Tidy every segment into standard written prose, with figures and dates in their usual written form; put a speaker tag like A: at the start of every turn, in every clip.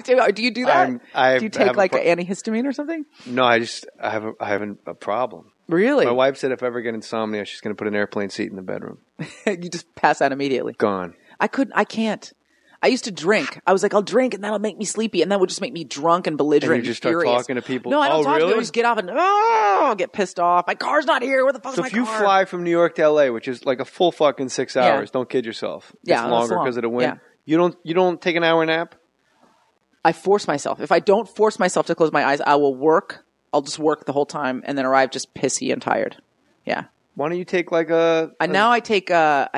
A: Do you do that?
B: Do
A: you take like an antihistamine or something?
B: No, I have a problem.
A: Really?
B: My wife said if I ever get insomnia, she's going to put an airplane seat in the bedroom.
A: You just pass out immediately.
B: Gone.
A: I can't. I used to drink. I was like, I'll drink and that'll make me sleepy. And that would just make me drunk and belligerent.
B: And you just start talking to people?
A: No, I don't talk
B: really?
A: to them. I just get off and get pissed off. My car's not here. Where the fuck's my car?
B: So if you fly from New York to LA, which is like a full fucking 6 hours, don't kid yourself. It's longer because of the wind. Yeah. You don't take an hour nap?
A: I force myself. If I don't force myself to close my eyes, I will work. I'll just work the whole time and then arrive just pissy and tired. Yeah.
B: Why don't you take like a
A: now I take I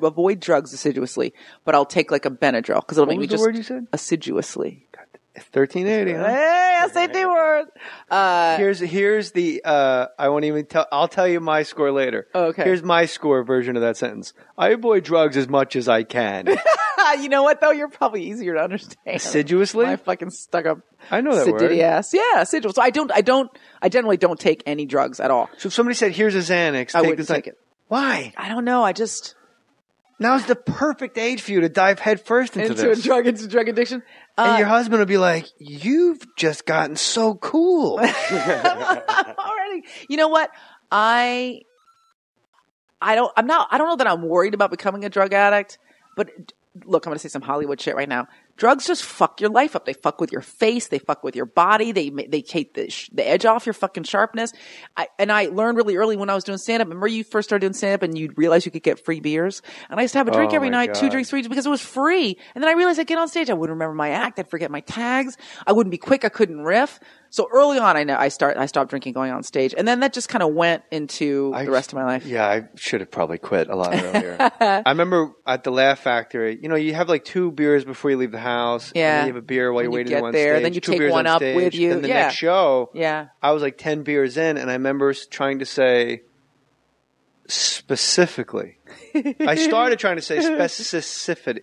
A: avoid drugs assiduously, but I'll take like a Benadryl because it'll make me just
B: word you said?
A: Assiduously.
B: 1380, huh?
A: Hey, SAT word.
B: Here's the I won't even tell. I'll tell you my score later.
A: Okay.
B: Here's my score version of that sentence. I avoid drugs as much as I can.
A: You know what though? You're probably easier to understand.
B: Assiduously?
A: I fucking stuck up.
B: I know that word.
A: Ass. Yeah, assiduous. So I generally don't take any drugs at all.
B: So if somebody said, "Here's a Xanax,"
A: I wouldn't take it.
B: Why?
A: I don't know.
B: Now's the perfect age for you to dive headfirst into this.
A: Into drug addiction.
B: And your husband will be like, "You've just gotten so cool."
A: Already. You know what? I don't know that I'm worried about becoming a drug addict, but look, I'm going to say some Hollywood shit right now. Drugs just fuck your life up. They fuck with your face. They fuck with your body. They take the edge off your fucking sharpness. I learned really early when I was doing stand-up. Remember you first started doing stand-up and you realized you could get free beers? And I used to have a drink every night, 2 drinks, 3, because it was free. And then I realized I'd get on stage. I wouldn't remember my act. I'd forget my tags. I wouldn't be quick. I couldn't riff. So early on, I stopped drinking going on stage. And then that just kind of went into the rest of my life.
B: Yeah, I should have probably quit a lot earlier. I remember at the Laugh Factory, you have like 2 beers before you leave the house.
A: Yeah.
B: And then you have a beer while you're waiting on
A: there.
B: stage.
A: Then you take one up with you.
B: Then the next show,
A: yeah.
B: I was like 10 beers in, and I remember trying to say specifically. I started trying to say specificity.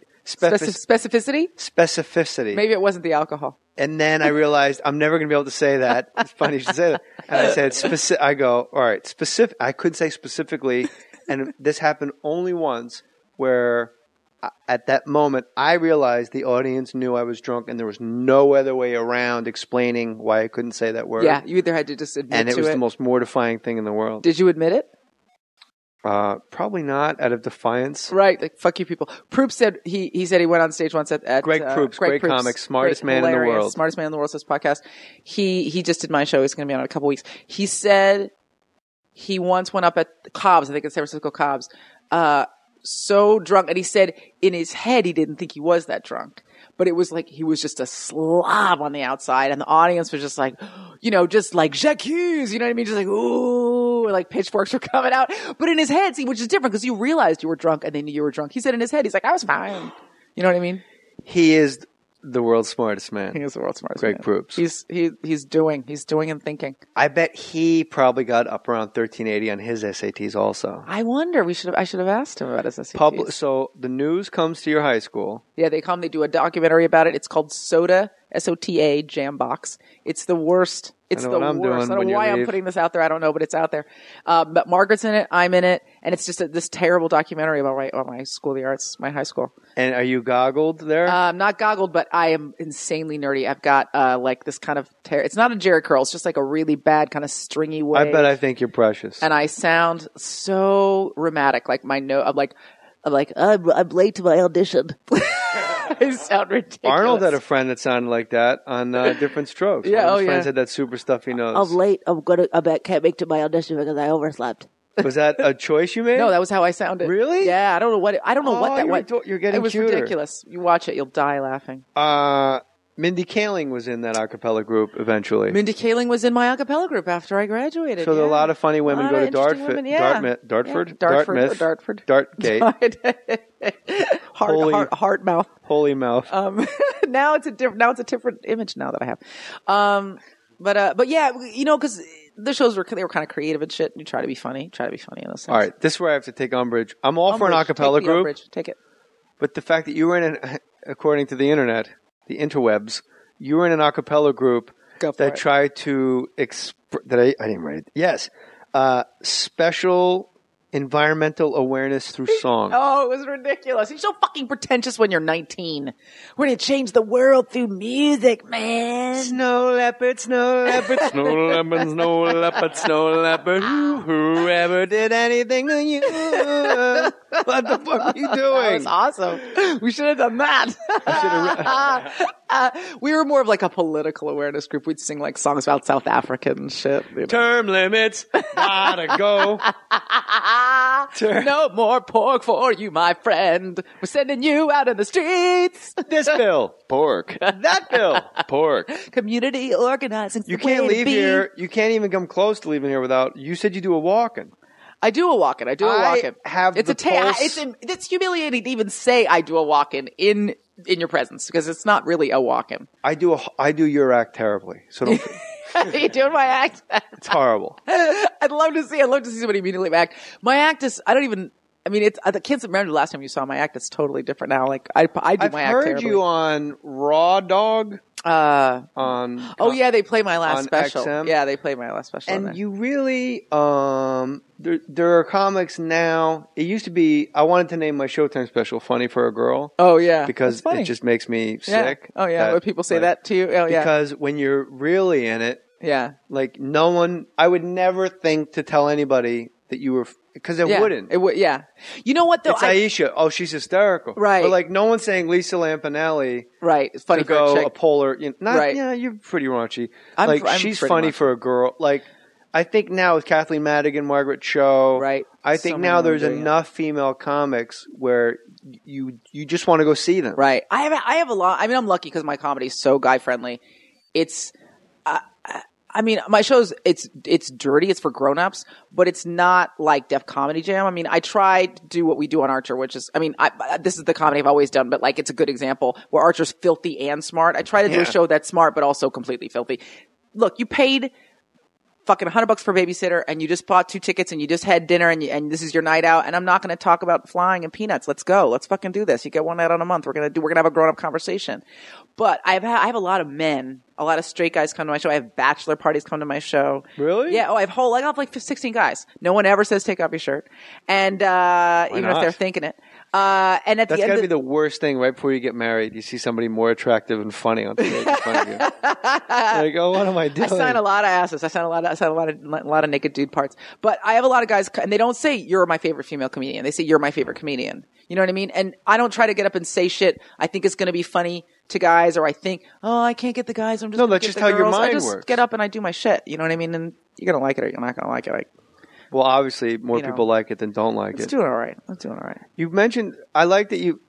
B: Specificity.
A: Maybe it wasn't the alcohol.
B: And then I realized I'm never going to be able to say that. It's funny you should say that. And I said specific. I go, all right, specific. I could say specifically, and this happened only once, where at that moment I realized the audience knew I was drunk, and there was no other way around explaining why I couldn't say that word.
A: Yeah, you either had to just admit to it.
B: And it was the most mortifying thing in the world.
A: Did you admit it?
B: Probably not, out of defiance.
A: Right, like fuck you people. Proops said he said he went on stage once at
B: Greg Proops, great comic, smartest man in the world.
A: Smartest man in the world, says podcast. He just did my show. He's going to be on in a couple weeks. He said he once went up at Cobb's, I think it's San Francisco Cobb's, so drunk, and he said in his head he didn't think he was that drunk. But it was like he was just a slob on the outside, and the audience was just like, just like J'accuse, you know what I mean? Just like, ooh, like pitchforks were coming out. But in his head, see, which is different because you realized you were drunk and they knew you were drunk. He said in his head, he's like, I was fine. You know what I mean?
B: He is the world's smartest man.
A: He is the world's smartest man.
B: Greg Proops.
A: He's doing and thinking.
B: I bet he probably got up around 1380 on his SATs also.
A: I wonder. I should have asked him about his SATs.
B: So the news comes to your high school.
A: Yeah, they come. They do a documentary about it. It's called Soda, SOTA Jambox. It's the worst. It's the worst. I don't know why I'm putting this out there. I don't know, but it's out there. But Margaret's in it. I'm in it. And it's just this terrible documentary about my school of the arts, my high school.
B: And are you goggled there?
A: I'm not goggled, but I am insanely nerdy. I've got like this kind of it's not a Jerry curl. It's just like a really bad kind of stringy wave.
B: I bet I think you're precious.
A: And I sound so rheumatic. Like my note, I'm I'm late to my audition. I sound ridiculous.
B: Arnold had a friend that sounded like that on Different Strokes.
A: Yeah,
B: One of his friends had that super stuffy nose.
A: I'm late. I can't make it to my audition because I overslept.
B: Was that a choice you made?
A: No, that was how I sounded.
B: Really?
A: Yeah, I don't know what that was.
B: You're getting
A: It was
B: cuter.
A: ridiculous. You watch it, you'll die laughing.
B: Mindy Kaling was in that a cappella group eventually.
A: Mindy Kaling was in my a cappella group after I graduated.
B: So a lot of funny women go to Dartford. Dartgate.
A: Heart mouth.
B: Holy mouth.
A: Now it's a different image now that I have. But yeah, because the shows they were kind of creative and shit. And you try to be funny in those sense.
B: All right, this is where I have to take umbrage. I'm all for an a cappella group.
A: Take it.
B: But the fact that you were according to the internet, the interwebs, you were in an a cappella group that tried to I didn't write it. Yes. Special environmental awareness through song.
A: Oh, it was ridiculous. You're so fucking pretentious when you're 19. We're going to change the world through music, man.
B: Snow leopard, snow leopard, snow leopard, snow leopard, snow leopard. Whoever did anything to you? What the fuck are you doing?
A: That was awesome. We should have done that. We were more of like a political awareness group. We'd sing like songs about South Africa and shit. You know.
B: Term limits, gotta go.
A: No more pork for you, my friend. We're sending you out in the streets.
B: This bill, pork. That bill, pork.
A: Community organizing.
B: You can't leave here. You can't even come close to leaving here without. You said you do a walk-in.
A: I do a walk-in. It's humiliating to even say I do a walk-in in your presence because it's not really a walk-in.
B: I do your act terribly. So don't.
A: Are you doing my act?
B: It's horrible.
A: I'd love to see somebody immediately act. My act is. The kids remember the last time you saw my act. It's totally different now. Like I do my act terribly.
B: I've heard you on Raw Dog.
A: They play my last special.
B: XM.
A: Yeah, they play my last special.
B: And you really, there are comics now. It used to be, I wanted to name my Showtime special "Funny for a Girl."
A: Oh yeah,
B: because it just makes me sick.
A: Oh yeah, but people say that to you. Oh yeah,
B: because when you're really in it,
A: yeah,
B: like I would never think to tell anybody that you were. Because it wouldn't.
A: It would, yeah. You know what, though?
B: It's Aisha. Oh, she's hysterical.
A: Right.
B: But, like, no one's saying Lisa Lampanelli.
A: Right. It's funny
B: to
A: for
B: go
A: a chick.
B: a polar.
A: Right.
B: Yeah, you're pretty raunchy.
A: I'm
B: she's funny for a girl. Like, I think now with Kathleen Madigan, Margaret Cho.
A: Right.
B: I think now there's enough female comics where you just want to go see them.
A: Right. I have a lot. I mean, I'm lucky because my comedy is so guy friendly. It's. My show's it's dirty. It's for grown-ups, but it's not like Def Comedy Jam. I mean, I try to do what we do on Archer, which is, this is the comedy I've always done, but like it's a good example where Archer's filthy and smart. I try to do a show that's smart, but also completely filthy. Look, you paid fucking $100 for a babysitter and you just bought 2 tickets and you just had dinner and this is your night out and I'm not going to talk about flying and peanuts. Let's go. Let's fucking do this. You get one night on a month. We're going to have a grown up conversation. But I have a lot of men, a lot of straight guys come to my show. I have bachelor parties come to my show.
B: Really?
A: Yeah. Oh, I have like 16 guys. No one ever says take off your shirt. And, even if they're thinking it. And at
B: that's
A: the end,
B: gotta be the worst thing right before you get married. You see somebody more attractive and funny on stage in front of you. Like, oh, what am I doing?
A: I sign a lot of asses. I sign a lot of naked dude parts. But I have a lot of guys, and they don't say you're my favorite female comedian. They say you're my favorite comedian. You know what I mean? And I don't try to get up and say shit I think it's going to be funny to guys, or I think, oh, I can't get the guys. I'm just
B: that's just how your mind
A: I just
B: works.
A: Get up and I do my shit. You know what I mean? And you're gonna like it or you're not gonna like it.
B: Well, obviously, more people like it than don't like it.
A: It's doing all right.
B: You mentioned, I like that you,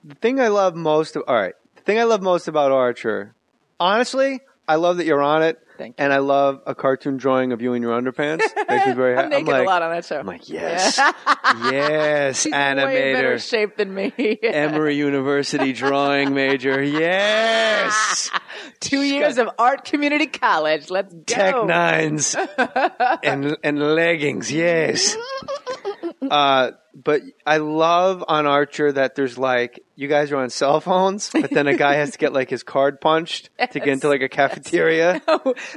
B: the thing I love most about Archer, honestly, I love that you're on it.
A: Thank you.
B: And I love a cartoon drawing of you in your underpants. Makes me very happy.
A: I'm naked a lot on that show.
B: I'm like, yes. Yes,
A: She's
B: animator.
A: way better shape than me.
B: Emory University drawing major. Yes.
A: 2 years of art community college. Let's go.
B: Tech Nines and leggings. Yes. But I love on Archer that there's like, you guys are on cell phones, but then a guy has to get like his card punched to get into like a cafeteria.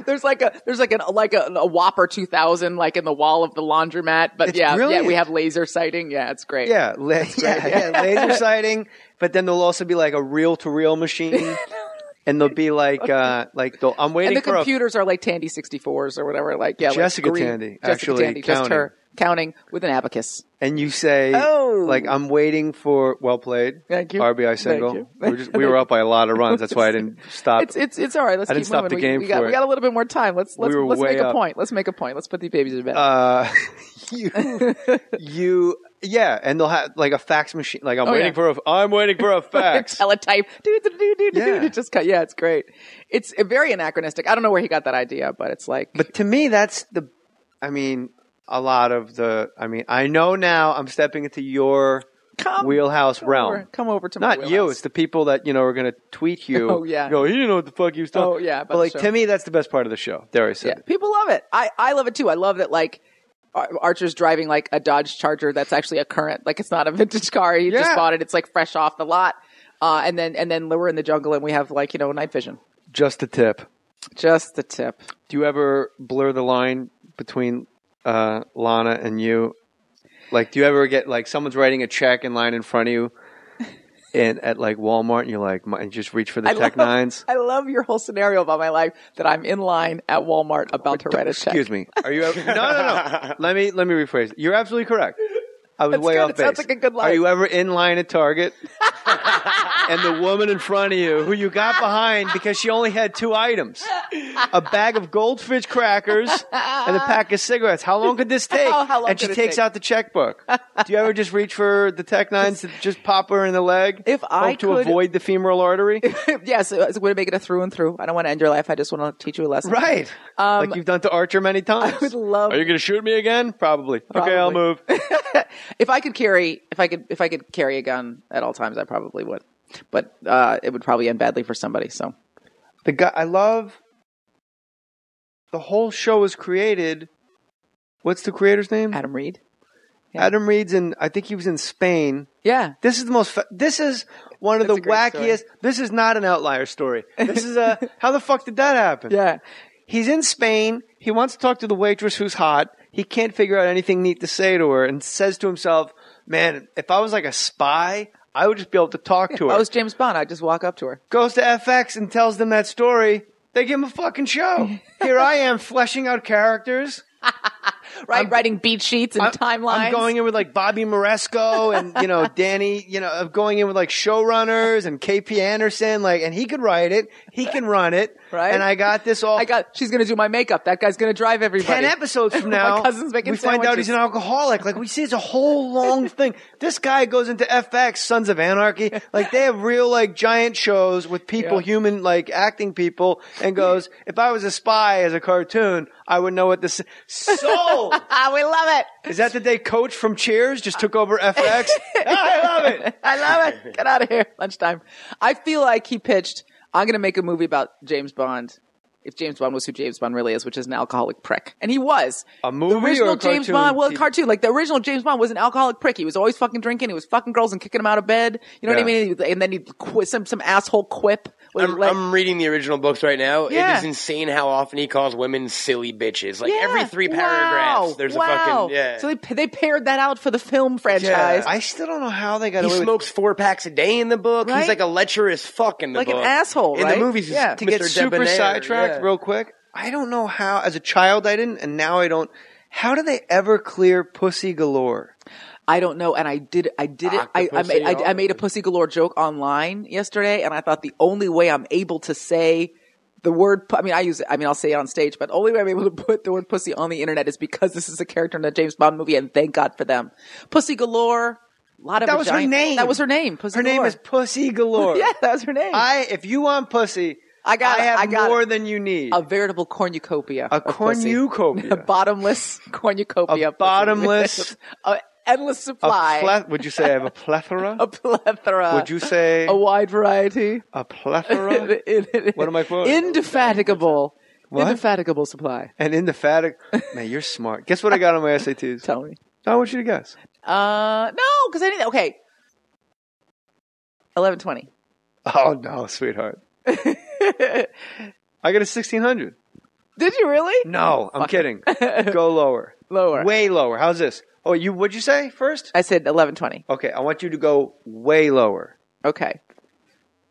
A: There's like a Whopper 2000 like in the wall of the laundromat. But
B: it's
A: yeah,
B: brilliant.
A: we have laser sighting. Yeah, it's great.
B: Yeah, laser sighting. But then there'll also be like a reel-to-reel machine. And they'll be like, I'm waiting for
A: computers are like Tandy 64s or whatever. Like, yeah,
B: Jessica
A: like
B: Tandy,
A: Jessica
B: actually
A: Tandy, just her counting with an abacus.
B: And you say, like, I'm waiting for, well played.
A: Thank you.
B: RBI single. We were up by a lot of runs. That's why I didn't stop.
A: It's all right. Let's keep
B: stop
A: moving.
B: the game
A: we got a little bit more time. Let's make a point. Let's make a point. Let's put these babies to bed.
B: Yeah, and they'll have like a fax machine. Like I'm waiting for a fax.
A: Teletype. It just cut. Yeah, it's great. It's very anachronistic. I don't know where he got that idea, but it's like.
B: But to me, that's a lot of the. I know now I'm stepping into your wheelhouse realm.
A: Come over to my
B: wheelhouse. You. It's the people that are going to tweet you.
A: Oh yeah.
B: Go. You know what the fuck you was talking.
A: Oh yeah.
B: But like to me, that's the best part of the show. There I said.
A: Yeah. People love it. I love it too. I love that like. Archer's driving like a Dodge Charger that's actually a current, like it's not a vintage car. He just bought it. It's like fresh off the lot. And then we're in the jungle and we have like, night vision.
B: Just a tip.
A: Do
B: you ever blur the line between Lana and you? Like, do you ever get like someone's writing a check in line in front of you, and at like Walmart, and you're like, and you just reach for the Tech Nines?
A: I love your whole scenario about my life that I'm in line at Walmart about to write a check.
B: Excuse me. Are you ever? No. Let me rephrase it. You're absolutely correct. I was way off base.
A: Sounds like a good line.
B: Are you ever in line at Target? And the woman in front of you, who you got behind because she only had 2 items, a bag of Goldfish crackers and a pack of cigarettes. How long could this take?
A: How long
B: and she
A: could it
B: takes
A: take?
B: out the checkbook. Do you ever just reach for the Tech Nines to just pop her in the leg?
A: If I
B: to
A: could
B: avoid the femoral artery?
A: Yes, it's going to make it a through and through. I don't want to end your life. I just want to teach you a lesson.
B: Right. Like you've done to Archer many times.
A: I would love.
B: Are you going to shoot me again? Probably. Okay, I'll move.
A: If I could carry a gun at all times, I probably would. But it would probably end badly for somebody. So
B: the guy I love. The whole show was created. What's the creator's name?
A: Adam Reed. Yeah.
B: Adam Reed's in. I think he was in Spain.
A: Yeah.
B: This is the most. This is one of the wackiest.
A: Story.
B: This is not an outlier story. This is a. How the fuck did that happen?
A: Yeah.
B: He's in Spain. He wants to talk to the waitress who's hot. He can't figure out anything neat to say to her, and says to himself, "Man, if I was like a spy, I would just be able to talk to her."
A: If I was James Bond, I'd just walk up to her.
B: Goes to FX and tells them that story. They give him a fucking show. Here I am fleshing out characters.
A: Right, writing beat sheets and timelines.
B: I'm going in with like Bobby Moresco and, Danny, I'm going in with like showrunners and KP Anderson, and he could write it. He can run it.
A: Right.
B: And I got this all.
A: She's going to do my makeup. That guy's going to drive everybody.
B: 10 episodes from now,
A: my cousin's making
B: we find out he's an alcoholic. We see it's a whole long thing. This guy goes into FX, Sons of Anarchy. They have real giant shows with people, human acting people, and goes, if I was a spy as a cartoon, I would know what this sold.
A: We love it.
B: Is that the day Coach from Cheers just took over FX? I love it.
A: I love it. Get out of here. Lunchtime. I feel like he pitched, I'm going to make a movie about James Bond. If James Bond was who James Bond really is, which is an alcoholic prick. And he was.
B: A movie
A: the original
B: or a
A: James
B: cartoon?
A: Bond, well, a cartoon. The original James Bond was an alcoholic prick. He was always fucking drinking. He was fucking girls and kicking them out of bed. You know what I mean? And then he'd some asshole quip.
C: I'm reading the original books right now.
A: Yeah.
C: It is insane how often he calls women silly bitches. Every 3 paragraphs, there's a fucking...
A: So they paired that out for the film franchise.
B: I still don't know how they got away with it.
C: He smokes 4 packs a day in the book.
A: Right?
C: He's like a lecherous fuck in the book.
A: Like an asshole, right?
C: In the movies, he's
A: Yeah.
B: To get
C: Mr.
B: super
C: Debonair,
B: sidetracked real quick, I don't know how, as a child I didn't, and now I don't. How do they ever clear Pussy Galore?
A: I don't know, and I did it. I made a Pussy Galore joke online yesterday, and I thought the only way I'm able to say the word, I'll say it on stage, but the only way I'm able to put the word pussy on the internet is because this is a character in a James Bond movie, and thank God for them. Pussy Galore.
B: That was her name.
A: That was her name. Pussy
B: her
A: Galore.
B: name is Pussy Galore.
A: Yeah, that was her name.
B: If you want pussy, I have more than you need.
A: A veritable cornucopia.
B: A cornucopia.
A: A bottomless cornucopia.
B: A bottomless.
A: Endless supply.
B: Would you say I have a plethora?
A: A plethora.
B: Would you say
A: a wide variety?
B: A plethora? What am I quoting?
A: Indefatigable.
B: What?
A: Indefatigable supply.
B: An indefatigable. Man, you're smart. Guess what I got on my SATs?
A: Tell me.
B: I want you to guess.
A: No, because I didn't. Okay. 1120.
B: Oh no, sweetheart. I got a 1600.
A: Did you really?
B: No, I'm kidding. Go lower.
A: Lower.
B: Way lower. How's this? Oh, what'd you say first?
A: I said 1120.
B: Okay, I want you to go way lower.
A: Okay.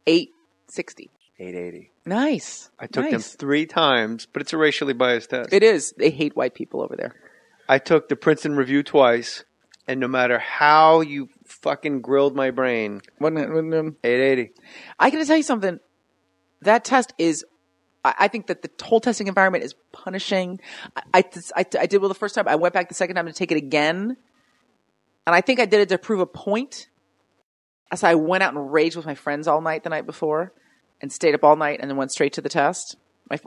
A: 860.
B: 880.
A: Nice.
B: I took them 3 times, but it's a racially biased test.
A: It is. They hate white people over there.
B: I took the Princeton Review twice, and no matter how you fucking grilled my brain, 880.
A: I got to tell you something. That test is, I think that the whole testing environment is punishing. I did well the first time. I went back the second time to take it again. And I think I did it to prove a point. So I went out and raged with my friends all night the night before and stayed up all night and then went straight to the test.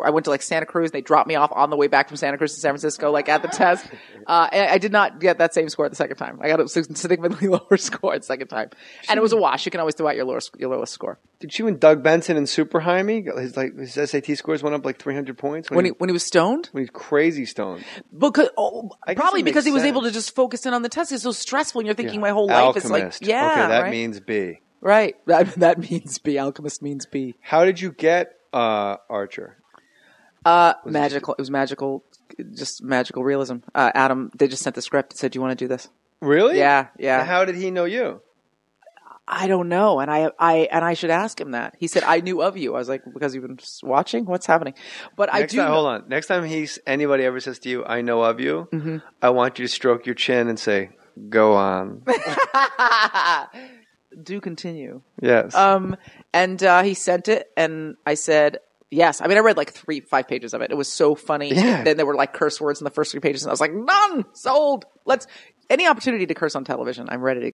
A: I went to Santa Cruz. They dropped me off on the way back from Santa Cruz to San Francisco, at the test. And I did not get that same score the second time. I got a significantly lower score the second time. And it was a wash. You can always throw out your lowest score.
B: Did you and Doug Benson and Super Jaime, his SAT scores went up 300 points?
A: When he was stoned?
B: When he was crazy stoned.
A: Probably because he was able to just focus in on the test. It's so stressful and you're thinking my whole life is
B: Alchemist.
A: Okay,
B: that means B.
A: Right. That means B. Alchemist means B.
B: How did you get Archer?
A: Magical. It was magical. Just magical realism. Adam, they just sent the script and said, "Do you want to do this?"
B: Really?
A: Yeah.
B: How did he know you?
A: I don't know. And I should ask him that. He said, I knew of you. I was like, because you've been watching? What's happening? But
B: Hold on. Next time anybody ever says to you, I know of you, I want you to stroke your chin and say, go on.
A: Do continue.
B: Yes.
A: And he sent it, and I said, yes. I mean, I read like 5 pages of it. It was so funny.
B: Yeah.
A: Then there were like curse words in the first 3 pages, and I was like, done, sold. Any opportunity to curse on television, I'm ready to